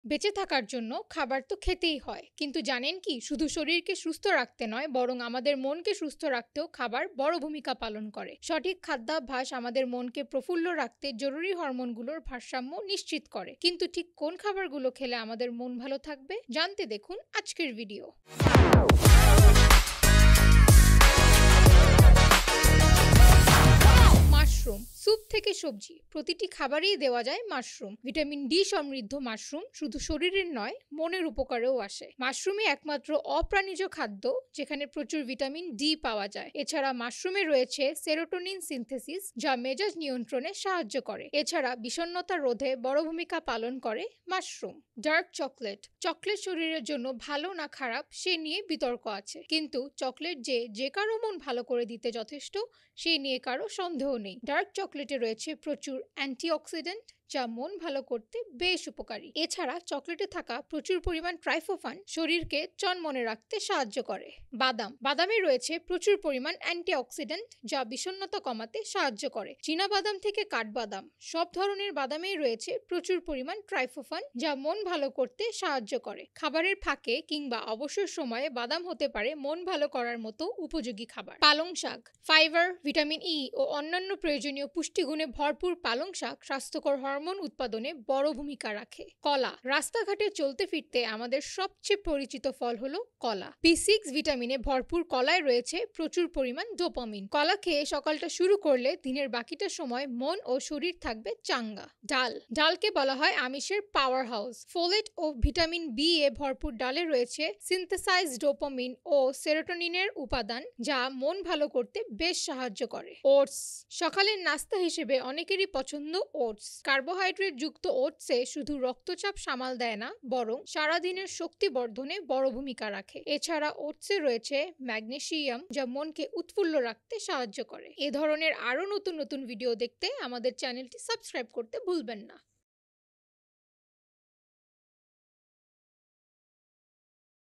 বেঁচে থাকার জন্য খাবার তো খেতেই হয়, কিন্তু জানেন কি, শুধু শরীরকে সুস্থ রাখতে নয় বরং আমাদের মনকে সুস্থ রাখতেও খাবার বড় ভূমিকা পালন করে। সঠিক খাদ্যাভ্যাস আমাদের মনকে প্রফুল্ল রাখতে জরুরি হরমোনগুলোর ভারসাম্য নিশ্চিত করে। কিন্তু ঠিক কোন খাবারগুলো খেলে আমাদের মন ভালো থাকবে জানতে দেখুন আজকের ভিডিও। মাশরুম, স্যুপ থেকে সবজি, প্রতিটি খাবারেই দেওয়া যায় মাশরুম। ভিটামিন ডি সমৃদ্ধ মাশরুম শুধু শরীরের নয়, মনের উপকারেও আসে। মাশরুমই একমাত্র অপ্রাণীজ খাদ্য যেখানে প্রচুর ভিটামিন ডি পাওয়া যায়। এছাড়া মাশরুমে রয়েছে সেরোটোনিন সিনথেসিস, যা মেজাজ নিয়ন্ত্রণে সাহায্য করে। এছাড়া বিষণ্ণতা রোধে বড় ভূমিকা পালন করে মাশরুম। ডার্ক চকলেট, চকলেট শরীরের জন্য ভালো না খারাপ সে নিয়ে বিতর্ক আছে, কিন্তু চকলেট যে কারো মন ভালো করে দিতে যথেষ্ট সেই নিয়ে কারো সন্দেহ নেই। ডার্ক চকলেটে রয়েছে প্রচুর অ্যান্টিঅক্সিডেন্ট যা মন ভালো করতে বেশ উপকারী। এছাড়া চকলেটে থাকা প্রচুর পরিমাণ ট্রাইফোফান শরীরকে চনমনে রাখতে সাহায্য করে। বাদামে রয়েছে প্রচুর পরিমাণ অ্যান্টিঅক্সিডেন্ট যা বিষণ্ণতা কমাতে সাহায্য করে। চীনা বাদাম থেকে কাঠবাদাম, সব ধরনের বাদামেই রয়েছে প্রচুর পরিমাণ ট্রাইফোফান যা মন ভালো করতে সাহায্য করে। খাবারের ফাঁকে কিংবা অবসর সময়ে বাদাম হতে পারে মন ভালো করার মতো উপযোগী খাবার। পালং শাক, ফাইবার, ভিটামিন ই ও অন্যান্য প্রয়োজনীয় পুষ্টিগুণে ভরপুর পালং শাক স্বাস্থ্যকর হরমোন উৎপাদনে বড় ভূমিকা রাখে। কলা, রাস্তাঘাটে চলতে ফিরতে আমাদের সবচেয়ে পরিচিত ফল হলো কলা। বি6 ভিটামিনে ভরপুর কলায় রয়েছে প্রচুর পরিমাণ ডোপামিন। কলা খেয়ে সকালটা শুরু করলে দিনের বাকিটা সময় মন ও শরীর থাকবে চাঙ্গা। ডালকে বলা হয় আমিষের power house. Folate O vitamin B A ভরপুর ডালে রয়েছে সিনথেসাইজড ডোপামিন ও সেরোটোনিনের উপাদান যা মন ভালো করতে বেশ সাহায্য করে। ওটস, সকালের নাস্তা হিসেবে অনেকেরই পছন্দ ওটস। কার্বোহাইড্রেট যুক্ত ওটসে শুধু রক্তচাপ সামাল দেয় না, বরং সারাদিনের শক্তি বর্ধনে বড় ভূমিকা রাখে। এছাড়া ওটসে রয়েছে ম্যাগনেসিয়াম যা মনকে উৎফুল্ল রাখতে সাহায্য করে। এ ধরনের আরো নতুন নতুন ভিডিও দেখতে আমাদের চ্যানেলটি সাবস্ক্রাইব করতে ভুলবেন না।